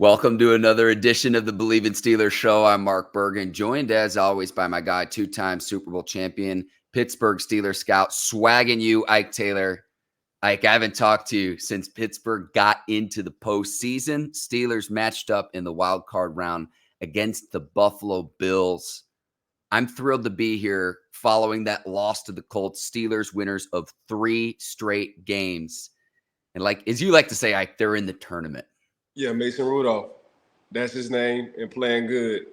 Welcome to another edition of the Bleav in Steelers show. I'm Mark Bergin, joined as always by my guy, two-time Super Bowl champion, Pittsburgh Steelers scout, swagging you, Ike Taylor. Ike, I haven't talked to you since Pittsburgh got into the postseason. Steelers matched up in the wild card round against the Buffalo Bills. I'm thrilled to be here following that loss to the Colts. Steelers winners of 3 straight games. And as you like to say, Ike, they're in the tournament. Yeah, Mason Rudolph. That's his name, and playing good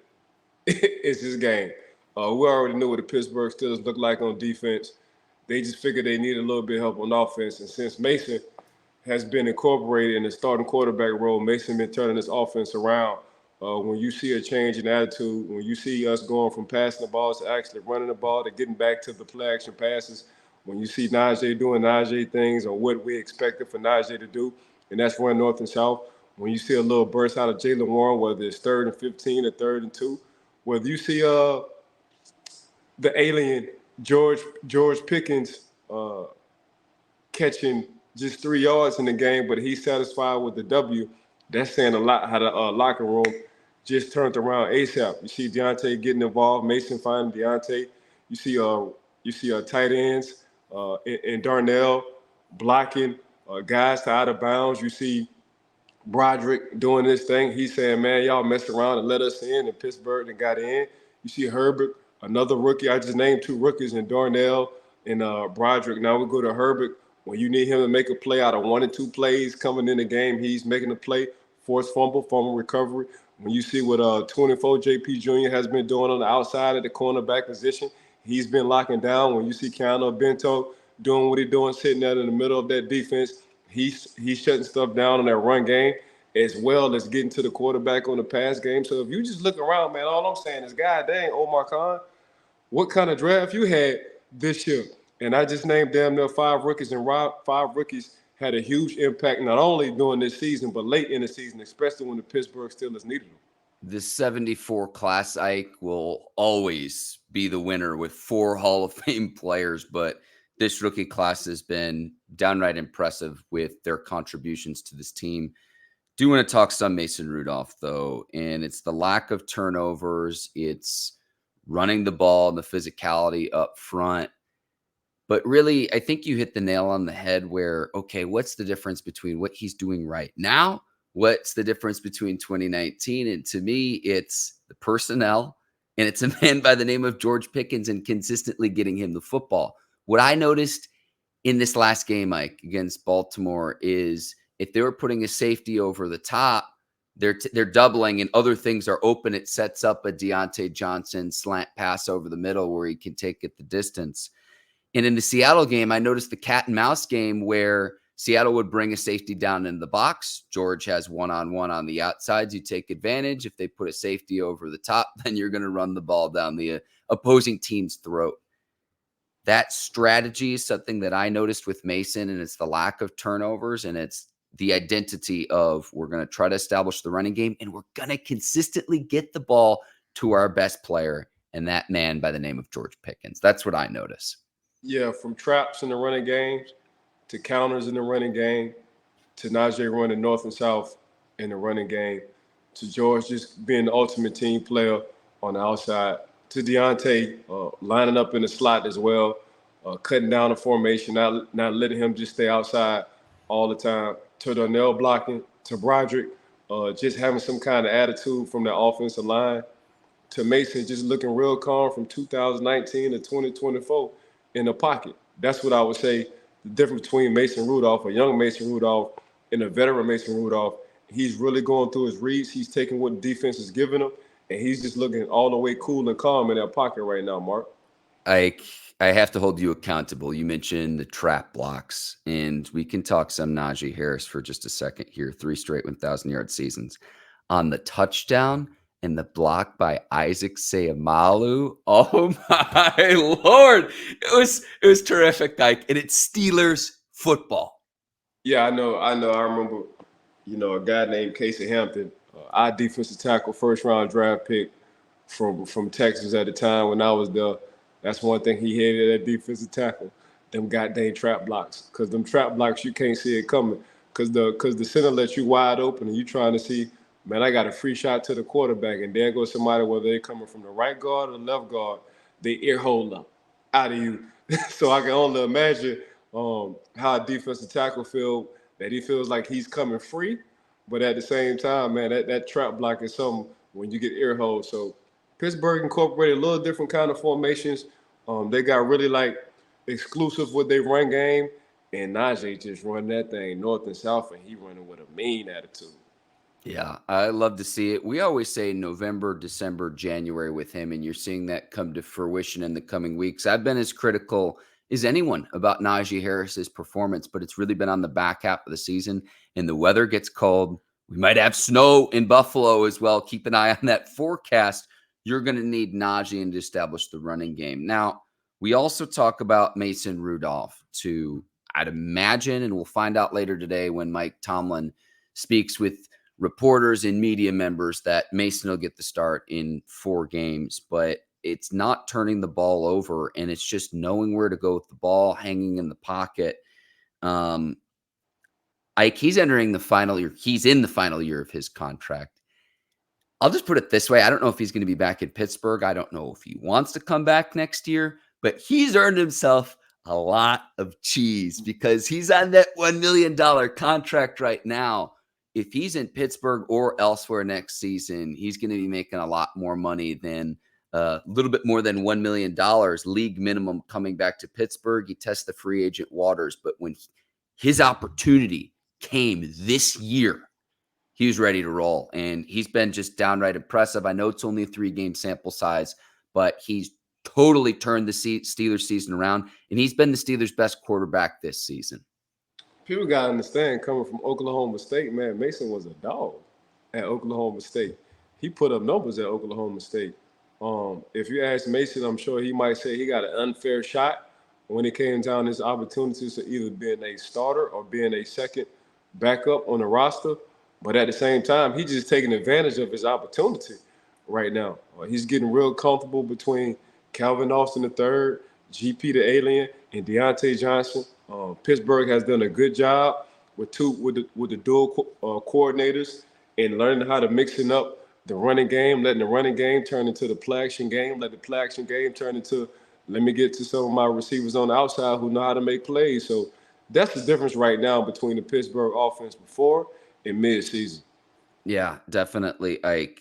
is his game. We already knew what the Pittsburgh Steelers look like on defense. They just figured they needed a little bit of help on offense. And since Mason has been incorporated in the starting quarterback role, Mason been turning this offense around. When you see a change in attitude, when you see us going from passing the ball to actually running the ball to getting back to the play action passes, when you see Najee doing Najee things or what we expected for Najee to do, and that's run north and south. When you see a little burst out of Jaylen Warren, whether it's 3rd and 15 or 3rd and 2, whether you see the alien George Pickens catching just 3 yards in the game, but he's satisfied with the W, that's saying a lot how the locker room just turned around ASAP. You see Deontay getting involved, Mason finding Deontay. You see tight ends and Darnell blocking guys to out of bounds. You see Broderick doing this thing. He's saying, man, y'all messed around and let us in, and Pittsburgh and got in. You see Herbig, another rookie. I just named 2 rookies in Darnell and Broderick. Now we go to Herbig. When you need him to make a play out of 1 and 2 plays coming in the game, he's making a play, forced fumble recovery. When you see what 24 JP Jr. has been doing on the outside of the cornerback position, he's been locking down. When you see Keeanu Benton doing what he's doing, sitting there in the middle of that defense, he's shutting stuff down in that run game as well as getting to the quarterback on the pass game. So if you just look around, man, all I'm saying is, God dang, Omar Khan, what kind of draft you had this year? And I just named damn near 5 rookies, and 5 rookies had a huge impact not only during this season, but late in the season, especially when the Pittsburgh Steelers needed them. The 74 class, Ike, will always be the winner with 4 Hall of Fame players, but this rookie class has been downright impressive with their contributions to this team. Do want to talk some Mason Rudolph, though, and it's the lack of turnovers. It's running the ball and the physicality up front. But really, I think you hit the nail on the head where, okay, what's the difference between what he's doing right now? What's the difference between 2019? And to me, it's the personnel, and it's a man by the name of George Pickens and consistently getting him the football. What I noticed in this last game, Mike, against Baltimore is if they were putting a safety over the top, they're doubling and other things are open. It sets up a Deontay Johnson slant pass over the middle where he can take it the distance. And in the Seattle game, I noticed the cat and mouse game where Seattle would bring a safety down in the box. George has one-on-one on the outsides. You take advantage. If they put a safety over the top, then you're going to run the ball down the opposing team's throat. That strategy is something that I noticed with Mason, and it's the lack of turnovers, and it's the identity of we're going to try to establish the running game, and we're going to consistently get the ball to our best player, and that man by the name of George Pickens. That's what I notice. Yeah, from traps in the running games to counters in the running game to Najee running north and south in the running game to George just being the ultimate team player on the outside to Deontay lining up in the slot as well, cutting down the formation, not letting him just stay outside all the time, to Darnell blocking, to Broderick just having some kind of attitude from the offensive line, to Mason just looking real calm from 2019 to 2024 in the pocket. That's what I would say the difference between Mason Rudolph, a young Mason Rudolph, and a veteran Mason Rudolph. He's really going through his reads. He's taking what the defense is giving him, and he's just looking all the way cool and calm in that pocket right now, Mark. I have to hold you accountable. You mentioned the trap blocks, and we can talk some Najee Harris for just a second here. 3 straight 1,000-yard seasons. On the touchdown and the block by Isaac Seumalo. Oh my Lord. It was terrific, Ike. And it's Steelers football. Yeah, I know. I remember, a guy named Casey Hampton, our defensive tackle, first-round draft pick from Texas at the time when I was there. That's one thing he hated at defensive tackle, them goddamn trap blocks. Because them trap blocks, you can't see it coming. Because the center lets you wide open and you trying to see man, I got a free shot to the quarterback, and there goes somebody, whether they're coming from the right guard or the left guard, they ear hole up out of you. So I can only imagine how a defensive tackle feel, that he feels like he's coming free, but at the same time, man, that trap block is something when you get ear holes. So Pittsburgh incorporated a little different kind of formations. They got really like exclusive with their run game, and Najee just run that thing north and south, and he running with a mean attitude. Yeah, I love to see it. We always say November, December, January with him, and you're seeing that come to fruition in the coming weeks. I've been as critical as anyone about Najee Harris's performance, but it's really been on the back half of the season, and the weather gets cold. We might have snow in Buffalo as well. Keep an eye on that forecast. You're going to need Najee to establish the running game. Now, we also talk about Mason Rudolph to, I'd imagine, and we'll find out later today when Mike Tomlin speaks with reporters and media members, that Mason will get the start in 4 games, but it's not turning the ball over, and it's just knowing where to go with the ball, hanging in the pocket. He's entering the final year. He's in the final year of his contract. I'll just put it this way. I don't know if he's going to be back in Pittsburgh. I don't know if he wants to come back next year, but he's earned himself a lot of cheese because he's on that $1 million contract right now. If he's in Pittsburgh or elsewhere next season, he's going to be making a lot more money than a little bit more than $1 million league minimum coming back to Pittsburgh. He tests the free agent waters, but when his opportunity came this year, he was ready to roll, and he's been just downright impressive. I know it's only a 3-game sample size, but he's totally turned the Steelers season around, and he's been the Steelers' best quarterback this season. People got to understand, coming from Oklahoma State, man, Mason was a dog at Oklahoma State. He put up numbers at Oklahoma State. If you ask Mason, I'm sure he might say he got an unfair shot when it came down his opportunities to either being a starter or being a second backup on the roster. But at the same time, he's just taking advantage of his opportunity right now. He's getting real comfortable between Calvin Austin III, GP the Alien, and Deontay Johnson. Pittsburgh has done a good job with the dual coordinators and learning how to mixing up the running game, letting the running game turn into the play action game, let the play action game turn into, let me get to some of my receivers on the outside who know how to make plays. So that's the difference right now between the Pittsburgh offense before and mid-season. Yeah, definitely. The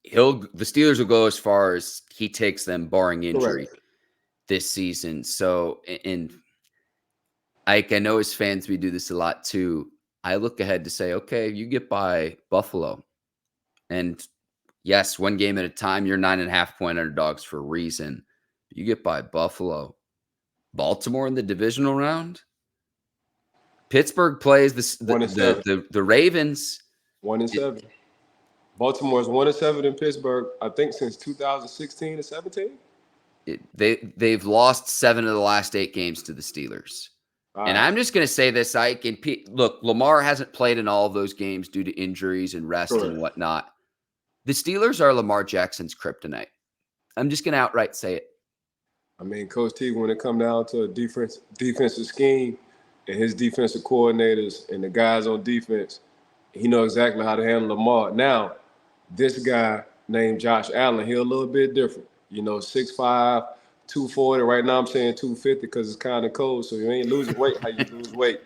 Steelers will go as far as he takes them, barring injury. Correct. This season. So, and I know as fans, we do this a lot too. I look ahead to say, okay, you get by Buffalo. And yes, 1 game at a time, you're 9.5-point underdogs for a reason. You get by Buffalo. Baltimore in the divisional round. Pittsburgh plays the Ravens. 1-7. Baltimore's 1-7 in Pittsburgh, I think, since 2016 or 17. They've lost 7 of the last 8 games to the Steelers. And I'm just going to say this, Ike. And look, Lamar hasn't played in all of those games due to injuries and rest and whatnot. The Steelers are Lamar Jackson's kryptonite. I'm just going to outright say it. I mean, Coach T, when it comes down to a defensive scheme and his defensive coordinators and the guys on defense, he knows exactly how to handle Lamar. Now, this guy named Josh Allen, he's a little bit different. 6'5", 240. Right now I'm saying 250 because it's kind of cold, so you ain't losing weight how you lose weight.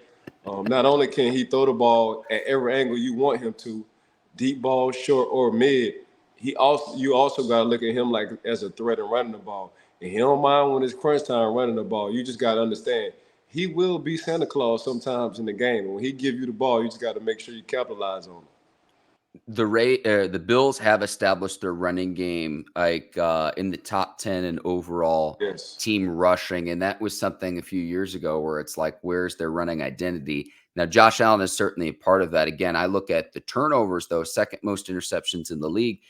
Not only can he throw the ball at every angle you want him to, deep ball, short, or mid, you also got to look at him like as a threat in running the ball. And he don't mind when it's crunch time running the ball. You just got to understand, he will be Santa Claus sometimes in the game. When he give you the ball, you just got to make sure you capitalize on it. The Bills have established their running game in the top 10 in overall team rushing, and that was something a few years ago where it's like, where's their running identity? Now, Josh Allen is certainly a part of that. Again, I look at the turnovers, though, second most interceptions in the league.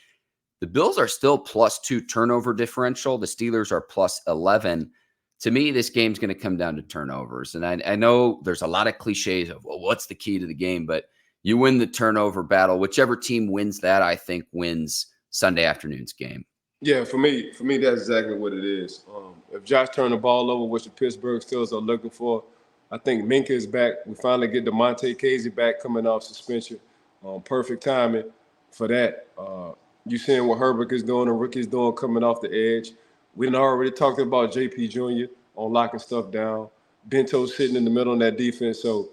The Bills are still +2 turnover differential. The Steelers are +11. To me, this game's going to come down to turnovers, and I know there's a lot of cliches of, well, what's the key to the game, but you win the turnover battle. Whichever team wins that, I think, wins Sunday afternoon's game. Yeah, for me, that's exactly what it is. If Josh turned the ball over, which the Pittsburgh Steelers are looking for, I think Minkah is back. We finally get Damontae Kazee back coming off suspension. Perfect timing. for that. You seeing what Herbig is doing and Rick is doing coming off the edge. We done already talked about JP Jr. on locking stuff down. Bento sitting in the middle of that defense. So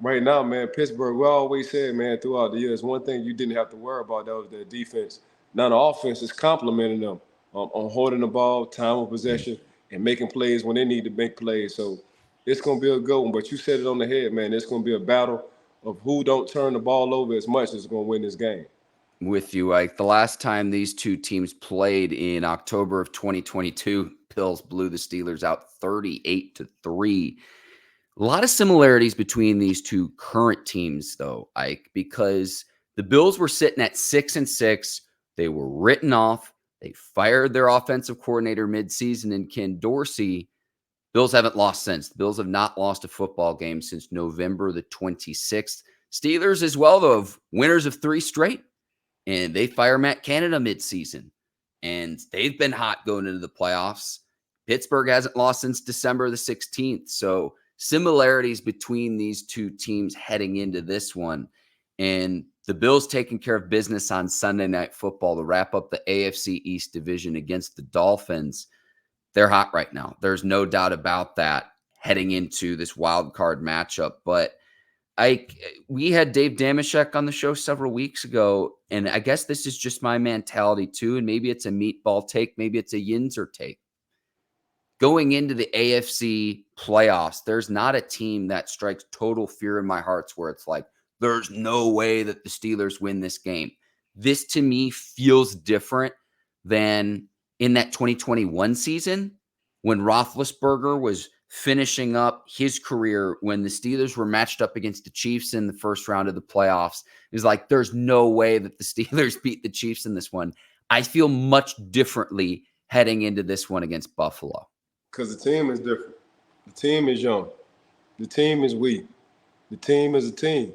right now, man, Pittsburgh, we always said, man, throughout the years, one thing you didn't have to worry about, that was their defense. Now the offense is complimenting them on holding the ball, time of possession, and making plays when they need to make plays. So it's going to be a good one. But you said it on the head, man. It's going to be a battle of who don't turn the ball over as much is going to win this game. With you, Ike. The last time these two teams played in October of 2022, Bills blew the Steelers out 38-3. A lot of similarities between these two current teams, though, Ike, because the Bills were sitting at 6-6. They were written off. They fired their offensive coordinator midseason in Ken Dorsey. Bills haven't lost since. The Bills have not lost a football game since November the 26th. Steelers as well, though, winners of 3 straight. And they fire Matt Canada midseason. And they've been hot going into the playoffs. Pittsburgh hasn't lost since December the 16th. So similarities between these two teams heading into this one. And the Bills taking care of business on Sunday Night Football to wrap up the AFC East division against the Dolphins. They're hot right now. There's no doubt about that heading into this wild card matchup. But we had Dave Damashek on the show several weeks ago, and I guess this is just my mentality too, and maybe it's a meatball take, maybe it's a Yinzer take. Going into the AFC playoffs, there's not a team that strikes total fear in my hearts where it's like, there's no way that the Steelers win this game. This to me feels different than in that 2021 season when Roethlisberger was finishing up his career when the Steelers were matched up against the Chiefs in the first round of the playoffs. It was like, there's no way that the Steelers beat the Chiefs in this one. I feel much differently heading into this one against Buffalo. Because the team is different. The team is young. The team is weak. The team is a team.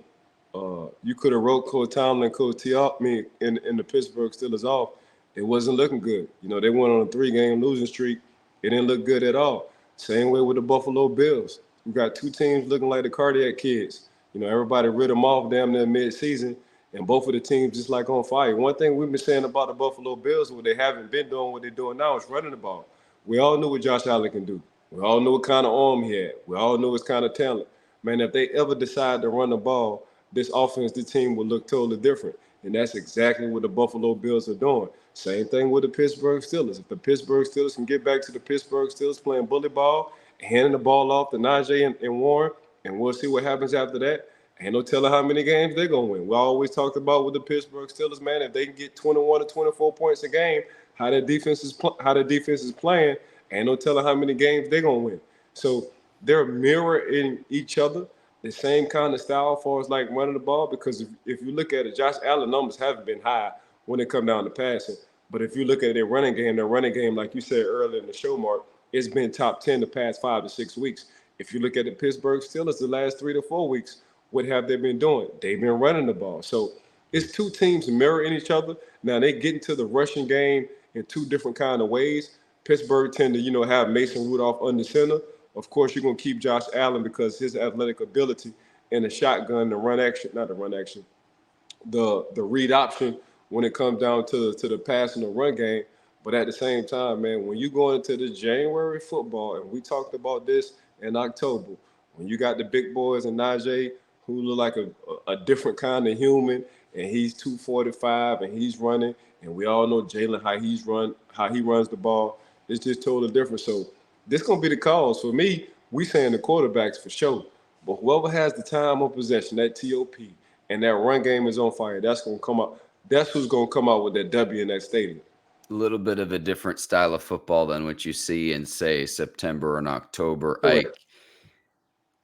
You could have wrote Coach Tomlin, Coach T off me in the Pittsburgh Steelers off. It wasn't looking good. They went on a 3-game losing streak. It didn't look good at all. Same way with the Buffalo Bills. We got 2 teams looking like the cardiac kids. Everybody rid them off damn near mid-season, and both of the teams just like on fire. One thing we've been saying about the Buffalo Bills, what they haven't been doing, what they're doing now is running the ball. We all knew what Josh Allen can do. We all knew what kind of arm he had. We all knew his kind of talent. Man, if they ever decide to run the ball, this offense, the team will look totally different. And that's exactly what the Buffalo Bills are doing. Same thing with the Pittsburgh Steelers. If the Pittsburgh Steelers can get back to the Pittsburgh Steelers playing bully ball, handing the ball off to Najee and Warren, and we'll see what happens after that. Ain't no telling how many games they're going to win. We always talked about with the Pittsburgh Steelers, man, if they can get 21 or 24 points a game, how the defense is playing, ain't no telling how many games they're going to win. So they're mirroring each other, the same kind of style as far as like running the ball, because if you look at it, Josh Allen numbers haven't been high when it come down to passing. But if you look at their running game, like you said earlier in the show, Mark, it's been top 10 the past 5 to 6 weeks. If you look at the Pittsburgh Steelers the last 3 to 4 weeks, what have they been doing? They've been running the ball. So it's 2 teams mirroring each other. Now they get into the rushing game in 2 different kind of ways. Pittsburgh tend to, have Mason Rudolph under center. Of course, you're going to keep Josh Allen because his athletic ability in the shotgun, the read option when it comes down to the pass and the run game. But at the same time, man, when you go into the January football, and we talked about this in October, when you got the big boys and Najee, who look like a different kind of human, and he's 245 and he's running, and we all know Jalen how he runs the ball. It's just totally different. So this gonna be the cause for me. We saying the quarterbacks for sure, but whoever has the time of possession, that TOP, and that run game is on fire, that's gonna come out. That's who's gonna come out with that W in that stadium. A little bit of a different style of football than what you see in, say, September and October. Correct.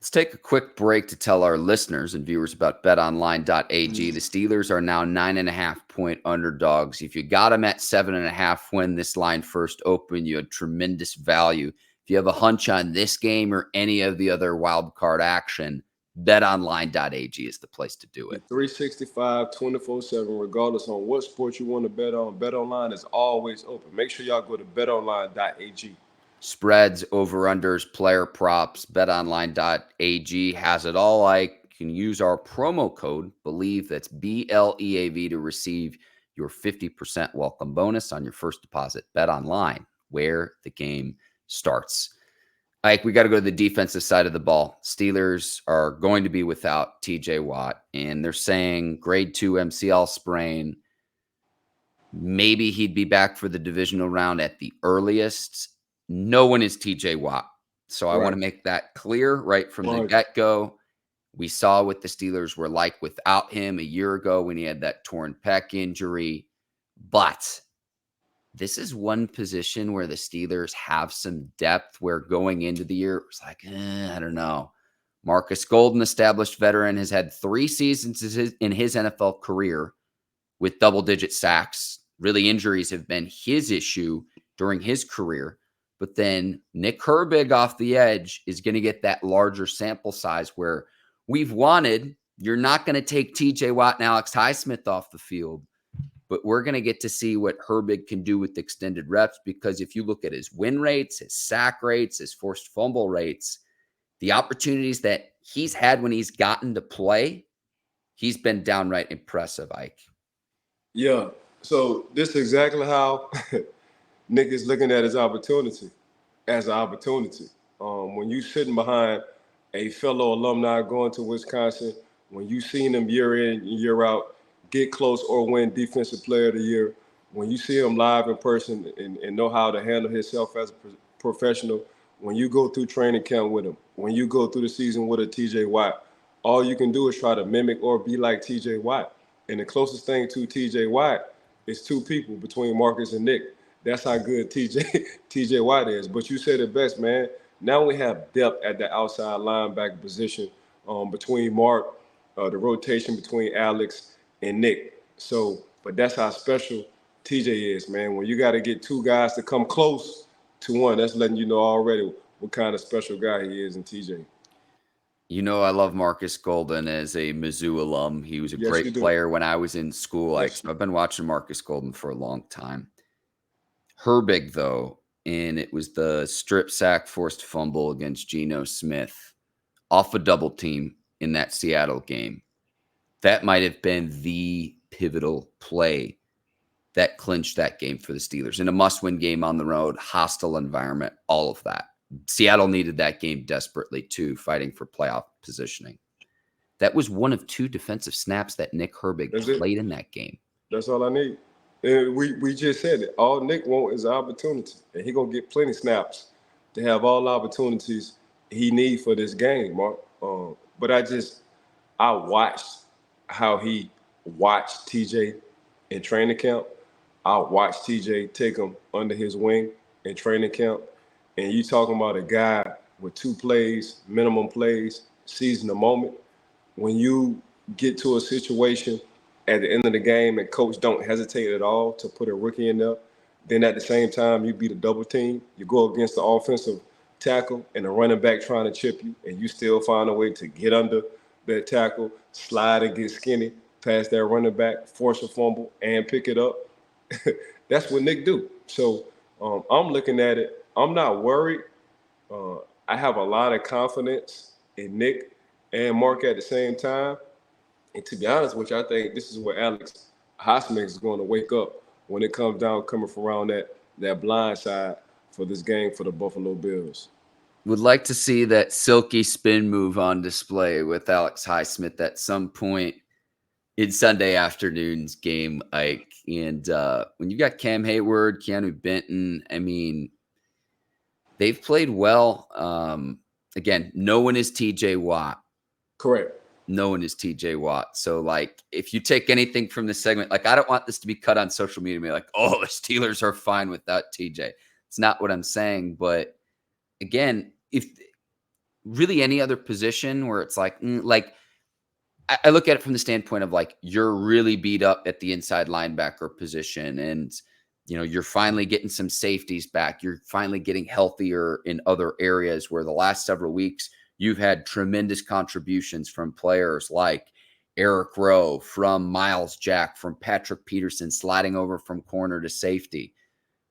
Let's take a quick break to tell our listeners and viewers about BetOnline.ag. The Steelers are now 9.5-point underdogs. If you got them at 7.5 when this line first opened, you had tremendous value. If you have a hunch on this game or any of the other wild card action, BetOnline.ag is the place to do it. 365, 24/7, regardless on what sport you want to bet on. BetOnline is always open. Make sure y'all go to BetOnline.ag. Spreads, over-unders, player props, BetOnline.ag has it all. Like, can use our promo code Bleav, that's BLEAV, to receive your 50% welcome bonus on your first deposit. BetOnline, where the game starts. Ike, we got to go to the defensive side of the ball. Steelers are going to be without TJ Watt, and they're saying grade 2 MCL sprain. Maybe he'd be back for the divisional round at the earliest. No one is TJ Watt. So I want to make that clear right from the get-go. We saw what the Steelers were like without him a year ago when he had that torn pec injury. But this is one position where the Steelers have some depth, where going into the year, it was like, I don't know. Markus Golden, established veteran, has had 3 seasons in his NFL career with double-digit sacks. Really, injuries have been his issue during his career. But then Nick Herbig off the edge is going to get that larger sample size where we've wanted, you're not going to take TJ Watt and Alex Highsmith off the field, but we're going to get to see what Herbig can do with extended reps, because if you look at his win rates, his sack rates, his forced fumble rates, the opportunities that he's had when he's gotten to play, he's been downright impressive, Ike. Yeah. So this is exactly how Nick is looking at his opportunity as an opportunity. When you sitting behind a fellow alumni going to Wisconsin, when you seen him year in and year out get close or win Defensive Player of the Year, when you see him live in person and know how to handle himself as a professional, when you go through training camp with him, when you go through the season with a TJ Watt, all you can do is try to mimic or be like TJ Watt. And the closest thing to TJ Watt is 2 people between Markus and Nick. That's how good TJ Watt is. But you said it best, man. Now we have depth at the outside linebacker position between Mark, the rotation between Alex and Nick. So, but that's how special TJ is, man. When you got to get 2 guys to come close to one, that's letting you know already what kind of special guy he is in TJ. You know, I love Markus Golden as a Mizzou alum. He was a great player when I was in school. I've been watching Markus Golden for a long time. Herbig, though, and it was the strip sack forced fumble against Geno Smith off a double team in that Seattle game. That might have been the pivotal play that clinched that game for the Steelers in a must-win game on the road, hostile environment, all of that. Seattle needed that game desperately too, fighting for playoff positioning. That was one of 2 defensive snaps that Nick Herbig played in that game. That's all I need. And we just said it. All Nick wants is an opportunity, and he gonna get plenty snaps to have all the opportunities he need for this game, Mark. But I watched how he watched TJ in training camp. I watched TJ take him under his wing in training camp. And you talking about a guy with 2 plays, minimum plays, seizing the moment. When you get to a situation at the end of the game and coach don't hesitate at all to put a rookie in there, then at the same time you beat a double team, you go against the offensive tackle and the running back trying to chip you, and you still find a way to get under that tackle, slide and get skinny past that running back, force a fumble, and pick it up. That's what Nick do. So I'm looking at it. I'm not worried. I have a lot of confidence in Nick and Mark at the same time. And to be honest with you, I think this is where Alex Highsmith is going to wake up when it comes down coming from around that blind side for this game for the Buffalo Bills. Would like to see that silky spin move on display with Alex Highsmith at some point in Sunday afternoon's game, Ike. And when you got Cam Hayward, Keeanu Benton, I mean, they've played well. Again, no one is TJ Watt. Correct. No one is TJ Watt. So, like, if you take anything from this segment, like, I don't want this to be cut on social media and be like, oh, the Steelers are fine without TJ. It's not what I'm saying. But again, if really any other position where it's like I look at it from the standpoint of like, you're really beat up at the inside linebacker position, and you're finally getting some safeties back. You're finally getting healthier in other areas where the last several weeks you've had tremendous contributions from players like Eric Rowe, from Miles Jack, from Patrick Peterson sliding over from corner to safety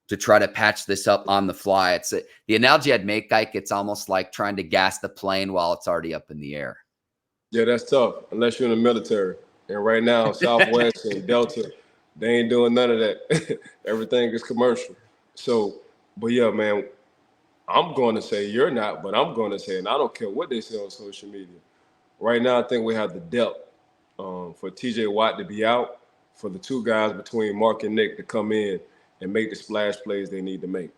to try to patch this up on the fly. It's the analogy I'd make, Ike, it's almost like trying to gas the plane while it's already up in the air. Yeah, that's tough unless you're in the military. And right now, Southwest and Delta, they ain't doing none of that. Everything is commercial. So, but yeah, man, I'm going to say you're not, but I'm going to say, and I don't care what they say on social media. Right now, I think we have the depth for TJ Watt to be out, for the two guys between Mark and Nick to come in and make the splash plays they need to make.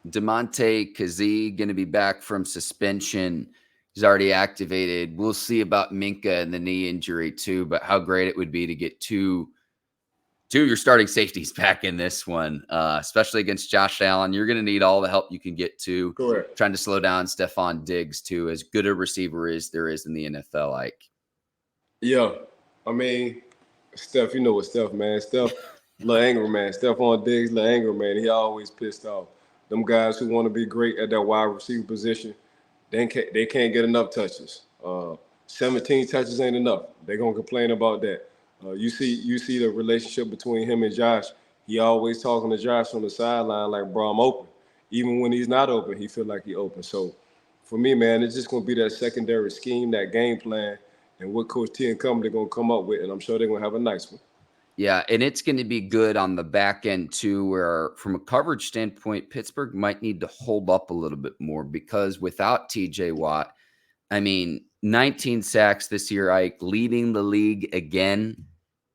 Damontae Kazee going to be back from suspension. He's already activated. We'll see about Minkah and the knee injury too, but how great it would be to get two of your starting safeties back in this one, especially against Josh Allen. You're going to need all the help you can get to. Correct. Trying to slow down Stephon Diggs too, as good a receiver as there is in the NFL. Like, yeah, I mean, Steph, you know what Steph, man. Steph, little angry man. Stephon Diggs, little angry man. He always pissed off. Them guys who want to be great at that wide receiver position, they can't get enough touches. 17 touches ain't enough. They're gonna complain about that. You see the relationship between him and Josh. He always talking to Josh on the sideline like, bro, I'm open. Even when he's not open, he feel like he open. So for me, man, it's just gonna be that secondary scheme, that game plan, and what Coach T and company gonna come up with, and I'm sure they're gonna have a nice one. yeah, and it's going to be good on the back end too, where from a coverage standpoint, Pittsburgh might need to hold up a little bit more because without TJ Watt, I mean, 19 sacks this year, Ike, leading the league again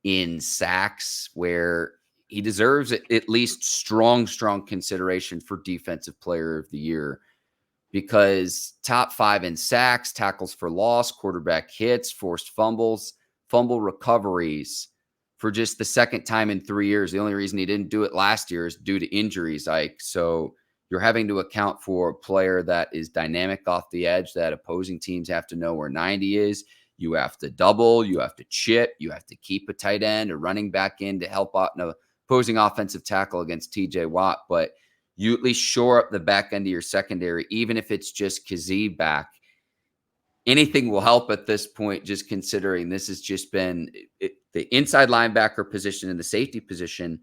in sacks, where he deserves at least strong consideration for Defensive Player of the Year because top 5 in sacks, tackles for loss, quarterback hits, forced fumbles, fumble recoveries for just the second time in 3 years. The only reason he didn't do it last year is due to injuries, Ike. So you're having to account for a player that is dynamic off the edge that opposing teams have to know where 90 is. You have to double, you have to chip, you have to keep a tight end or running back in to help out an opposing offensive tackle against TJ Watt. But you at least shore up the back end of your secondary, even if it's just Kazee back. Anything will help at this point, just considering this has just been the inside linebacker position and the safety position.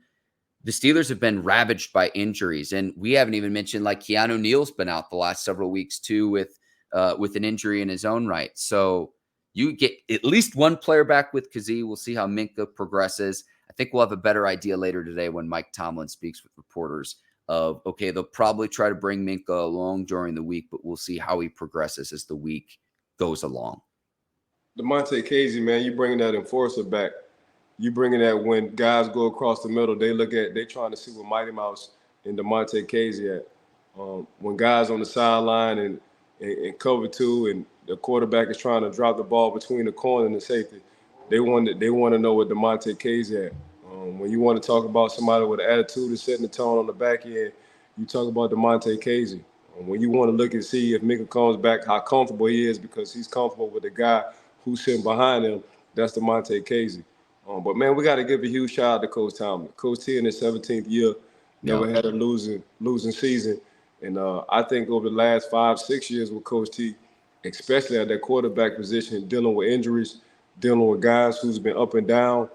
The Steelers have been ravaged by injuries, and we haven't even mentioned like Keanu Neal's been out the last several weeks too with an injury in his own right. So you get at least one player back with Kazee. We'll see how Minkah progresses. I think we'll have a better idea later today when Mike Tomlin speaks with reporters of, okay, they'll probably try to bring Minkah along during the week, but we'll see how he progresses as the week goes along. Damontae Kazee, man, you bringing that enforcer back. You bringing that when guys go across the middle, they trying to see what Mighty Mouse and Damontae Kazee at. When guys on the sideline and cover 2 and the quarterback is trying to drop the ball between the corner and the safety, they want to know what Damontae Kazee at. When you want to talk about somebody with an attitude and setting the tone on the back end, you talk about Damontae Kazee. When you want to look and see if Minkah comes back, how comfortable he is because he's comfortable with the guy who's sitting behind him, that's Damontae Kazee. But, man, we got to give a huge shout out to Coach Tomlin. Coach T in his 17th year never had a losing season. And I think over the last 5-6 years with Coach T, especially at that quarterback position, dealing with injuries, dealing with guys who's been up and down,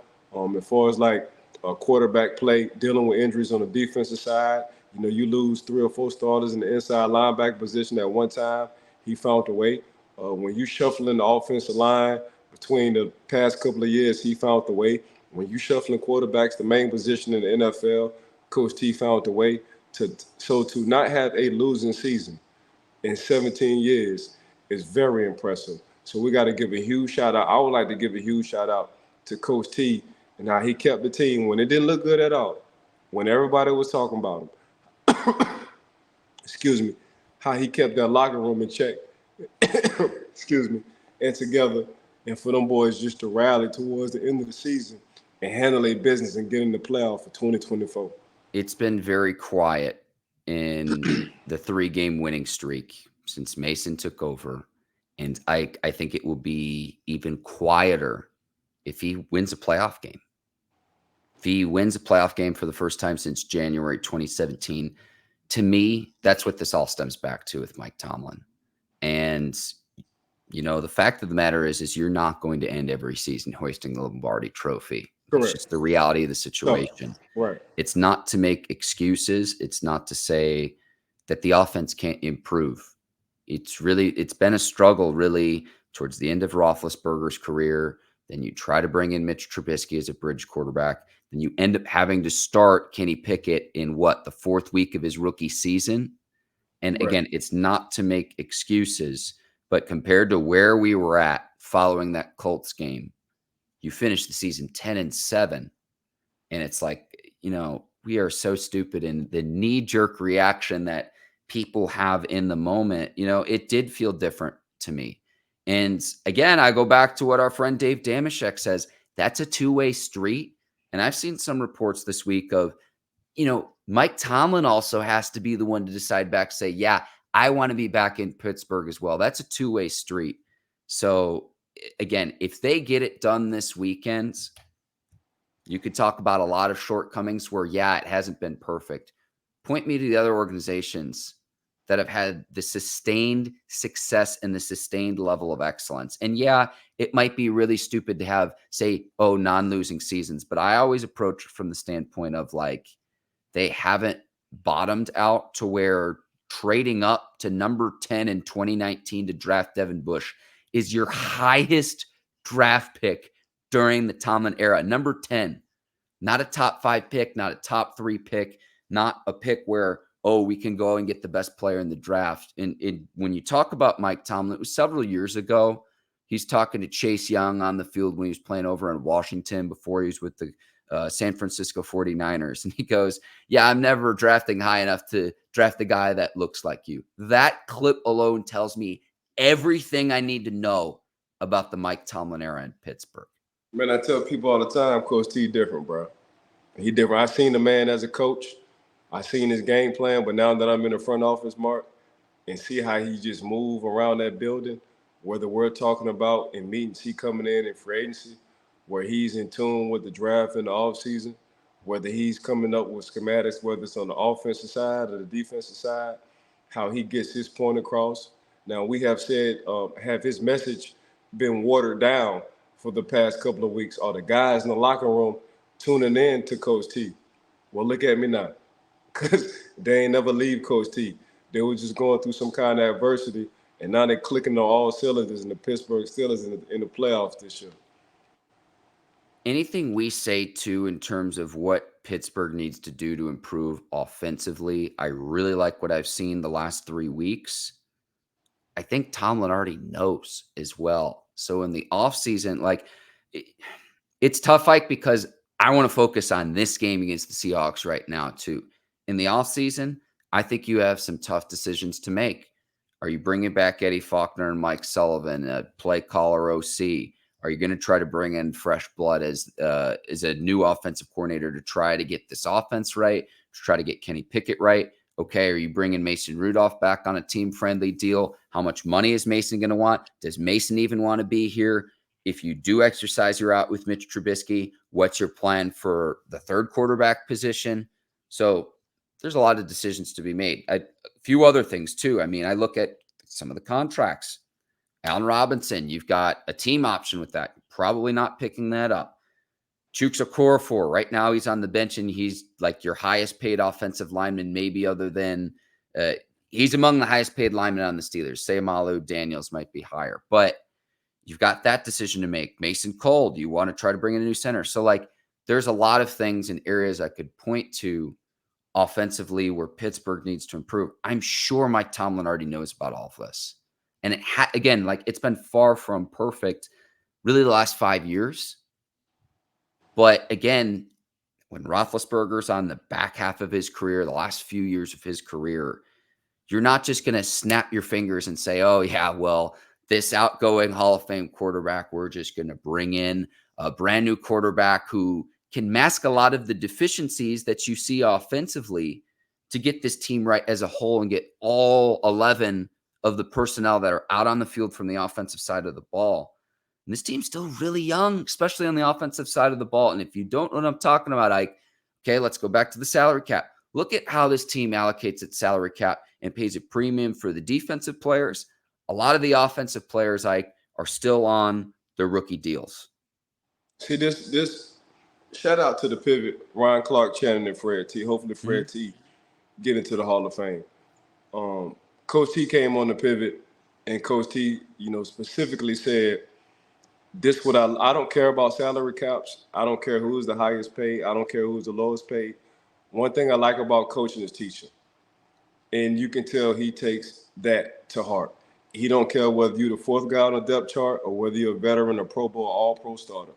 as far as like quarterback play, dealing with injuries on the defensive side. You know, you lose 3 or 4 starters in the inside linebacker position at one time. He found a way. When you shuffling the offensive line between the past couple of years, he found the way. When you shuffling quarterbacks, the main position in the NFL, Coach T found the way. So to not have a losing season in 17 years is very impressive. So we got to give a huge shout out. I would like to give a huge shout out to Coach T and how he kept the team when it didn't look good at all, when everybody was talking about him. Excuse me, how he kept that locker room in check. Excuse me, and together, and for them boys just to rally towards the end of the season and handle their business and get in the playoff for 2024. It's been very quiet in the 3-game winning streak since Mason took over. And I think it will be even quieter if he wins a playoff game. If he wins a playoff game for the first time since January 2017, to me, that's what this all stems back to with Mike Tomlin. And, you know, the fact of the matter is you're not going to end every season hoisting the Lombardi trophy. Correct. It's just the reality of the situation. No. Right. It's not to make excuses. It's not to say that the offense can't improve. It's been a struggle really towards the end of Roethlisberger's career. Then you try to bring in Mitch Trubisky as a bridge quarterback. Then you end up having to start Kenny Pickett in the fourth week of his rookie season. And Right. again, it's not to make excuses, but compared to where we were at following that Colts game, you finished the season 10-7. And it's like, we are so stupid. And the knee-jerk reaction that people have in the moment, it did feel different to me. And again, I go back to what our friend Dave Damashek says. That's a two-way street. And I've seen some reports this week of, Mike Tomlin also has to be the one to decide back, say, yeah, I want to be back in Pittsburgh as well. That's a two-way street. So again, if they get it done this weekend, you could talk about a lot of shortcomings where, yeah, it hasn't been perfect. Point me to the other organizations that have had the sustained success and the sustained level of excellence. And yeah, it might be really stupid to have, say, non-losing seasons, but I always approach it from the standpoint of they haven't bottomed out to where trading up to number 10 in 2019 to draft Devin Bush is your highest draft pick during the Tomlin era. Number 10, not a top 5 pick, not a top 3 pick, not a pick where, we can go and get the best player in the draft. And when you talk about Mike Tomlin, it was several years ago. He's talking to Chase Young on the field when he was playing over in Washington before he was with the San Francisco 49ers. And he goes, yeah, I'm never drafting high enough to draft the guy that looks like you. That clip alone tells me everything I need to know about the Mike Tomlin era in Pittsburgh. Man, I tell people all the time, Coach T different, bro. He different. I seen the man as a coach. I seen his game plan, but now that I'm in the front office, Mark, and see how he just move around that building, whether we're talking about in meetings he coming in free agency, where he's in tune with the draft in the offseason, whether he's coming up with schematics, whether it's on the offensive side or the defensive side, how he gets his point across. Now, we have said, have his message been watered down for the past couple of weeks? Are the guys in the locker room tuning in to Coach T? Well, look at me now, because they ain't never leave Coach T. They were just going through some kind of adversity, and now they're clicking on all cylinders in the Pittsburgh Steelers in the playoffs this year. Anything we say, too, in terms of what Pittsburgh needs to do to improve offensively, I really like what I've seen the last 3 weeks. I think Tomlin already knows as well. So in the offseason, it's tough, because I want to focus on this game against the Seahawks right now, too. In the offseason, I think you have some tough decisions to make. Are you bringing back Eddie Faulkner and Mike Sullivan, a play caller OC? Are you going to try to bring in fresh blood as a new offensive coordinator to try to get this offense right, to try to get Kenny Pickett right? Okay, are you bringing Mason Rudolph back on a team-friendly deal? How much money is Mason going to want? Does Mason even want to be here? If you do exercise your out with Mitch Trubisky, what's your plan for the third quarterback position? So there's a lot of decisions to be made. A few other things, too. I mean, I look at some of the contracts. Allen Robinson, you've got a team option with that. Probably not picking that up. Chuks Okorafor, right now he's on the bench, and he's like your highest paid offensive lineman, maybe other than he's among the highest paid linemen on the Steelers. Seumalo, Daniels might be higher. But you've got that decision to make. Mason Cole, do you want to try to bring in a new center? So, there's a lot of things and areas I could point to offensively where Pittsburgh needs to improve. I'm sure Mike Tomlin already knows about all of this. And again, it's been far from perfect, really, the last 5 years. But again, when Roethlisberger's on the back half of his career, the last few years of his career, you're not just going to snap your fingers and say, oh, yeah, well, this outgoing Hall of Fame quarterback, we're just going to bring in a brand new quarterback who can mask a lot of the deficiencies that you see offensively to get this team right as a whole and get all 11 of the personnel that are out on the field from the offensive side of the ball. And this team's still really young, especially on the offensive side of the ball. And if you don't know what I'm talking about, okay, let's go back to the salary cap. Look at how this team allocates its salary cap and pays a premium for the defensive players. A lot of the offensive players, are still on their rookie deals. See, this shout out to the pivot, Ryan Clark, Channing, and Fred T. Hopefully Fred T get into the Hall of Fame. Coach T came on the pivot And Coach T, specifically said, this what I don't care about salary caps. I don't care who's the highest paid. I don't care who's the lowest paid. One thing I like about coaching is teaching. And you can tell he takes that to heart. He don't care whether you're the fourth guy on the depth chart or whether you're a veteran, a Pro Bowl, all-pro starter.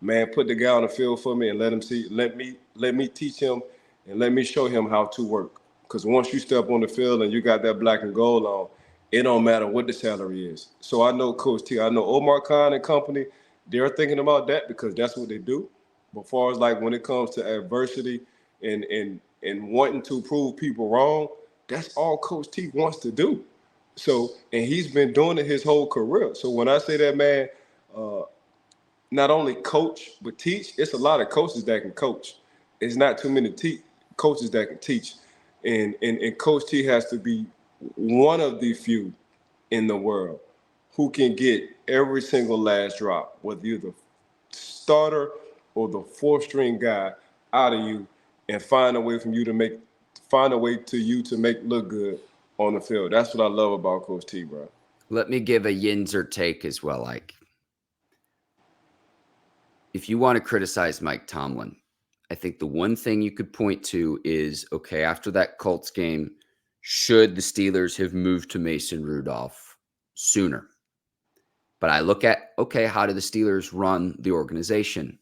Man, put the guy on the field for me and let me teach him and let me show him how to work. Because once you step on the field and you got that black and gold on, it don't matter what the salary is. So I know Coach T, I know Omar Khan and company, they're thinking about that because that's what they do. But far as like when it comes to adversity and wanting to prove people wrong, that's all Coach T wants to do. So, and he's been doing it his whole career. So when I say that, man, not only coach but teach, it's a lot of coaches that can coach. It's not too many coaches that can teach. And Coach T has to be one of the few in the world who can get every single last drop, whether you're the starter or the fourth string guy, out of you and find a way to make look good on the field. That's what I love about Coach T, bro. Let me give a Yinzer take as well. Like, if you want to criticize Mike Tomlin, I think the one thing you could point to is, okay, after that Colts game, should the Steelers have moved to Mason Rudolph sooner? But I look at, okay, how do the Steelers run the organization?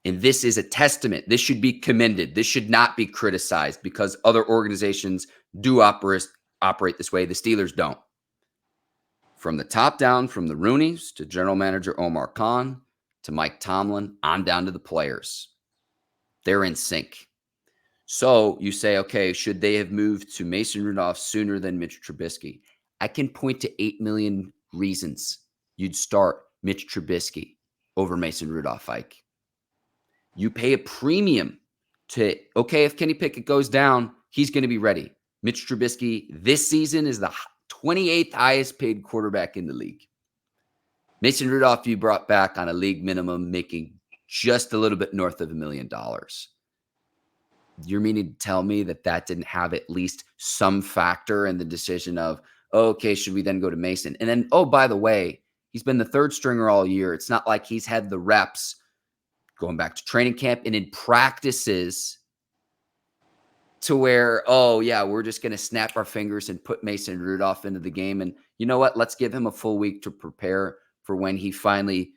And this is a testament. This should be commended. This should not be criticized because other organizations do operate this way. The Steelers don't. From the top down, from the Rooneys to general manager Omar Khan to Mike Tomlin, on down to the players. They're in sync. So you say, okay, should they have moved to Mason Rudolph sooner than Mitch Trubisky? I can point to 8 million reasons you'd start Mitch Trubisky over Mason Rudolph, Ike. You pay a premium to, okay, if Kenny Pickett goes down, he's going to be ready. Mitch Trubisky this season is the 28th highest paid quarterback in the league. Mason Rudolph, you brought back on a league minimum, making just a little bit north of $1 million. You're meaning to tell me that didn't have at least some factor in the decision of, okay, should we then go to Mason? And then, oh, by the way, he's been the third stringer all year. It's not like he's had the reps going back to training camp and in practices to where, oh, yeah, we're just going to snap our fingers and put Mason Rudolph into the game. And you know what? Let's give him a full week to prepare for when he finally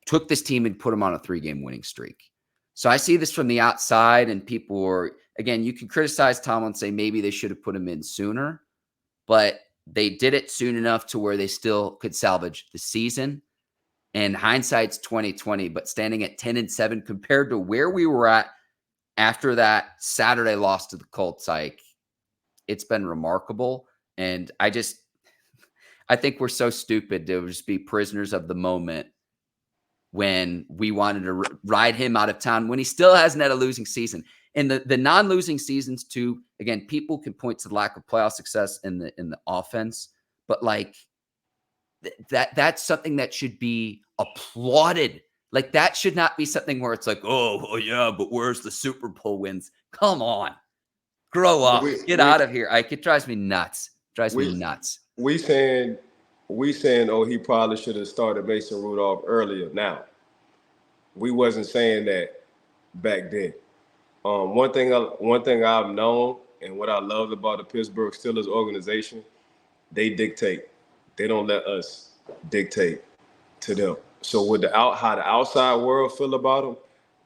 took this team and put him on a 3-game winning streak. So I see this from the outside, and people are, again, you can criticize Tomlin and say maybe they should have put him in sooner, but they did it soon enough to where they still could salvage the season. And hindsight's 2020, but standing at 10-7 compared to where we were at after that Saturday loss to the Colts, it's been remarkable. And I think we're so stupid to just be prisoners of the moment when we wanted to ride him out of town when he still hasn't had a losing season. And the non-losing seasons too, again, people can point to the lack of playoff success in the offense, but like that's something that should be applauded. Like that should not be something where it's like, oh yeah, but where's the Super Bowl wins? Come on, grow up, get out of here. It drives me nuts. We saying, oh, he probably should have started Mason Rudolph earlier. Now, we wasn't saying that back then. One thing I've known and what I loved about the Pittsburgh Steelers organization, they dictate. They don't let us dictate to them. So with how the outside world feel about them,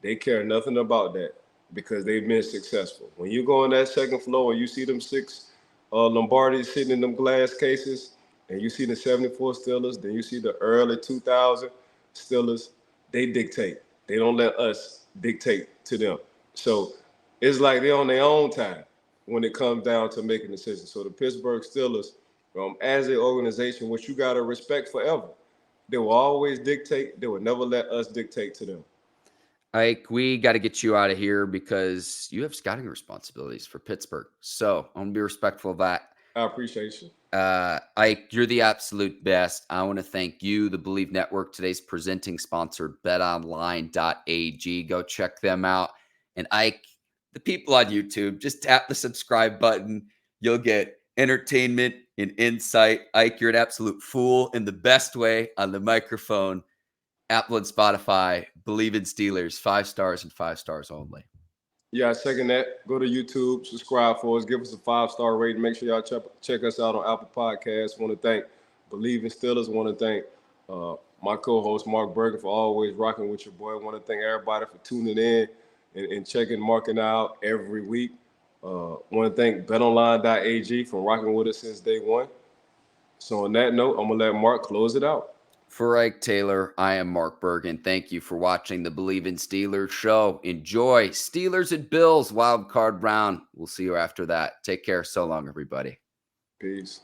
they care nothing about that because they've been successful. When you go on that second floor and you see them 6 Lombardis sitting in them glass cases, and you see the 74 Steelers, then you see the early 2000 Steelers, they dictate. They don't let us dictate to them. So it's like they're on their own time when it comes down to making decisions. So the Pittsburgh Steelers, as an organization, which you got to respect forever, they will always dictate. They will never let us dictate to them. Ike, we got to get you out of here because you have scouting responsibilities for Pittsburgh. So I'm going to be respectful of that. I appreciate you. Ike, you're the absolute best. I want to thank you, the Bleav Network, today's presenting sponsor, BetOnline.ag. Go check them out. And Ike, the people on YouTube, just tap the subscribe button. You'll get entertainment, and insight. Ike, you're an absolute fool in the best way on the microphone. Apple and Spotify, Bleav in Steelers, 5 stars and 5 stars only. Yeah, I second that. Go to YouTube, subscribe for us, give us a 5-star rating. Make sure y'all check us out on Apple Podcasts. Want to thank Bleav in Steelers. Want to thank my co-host Mark Bergin for always rocking with your boy. Want to thank everybody for tuning in and checking Marking out every week. Want to thank BetOnline.ag for rocking with us since day one. So on that note, I'm going to let Mark close it out. For Ike Taylor, I am Mark Bergin. Thank you for watching the Bleav in Steelers show. Enjoy Steelers and Bills wild card round. We'll see you after that. Take care. So long, everybody. Peace.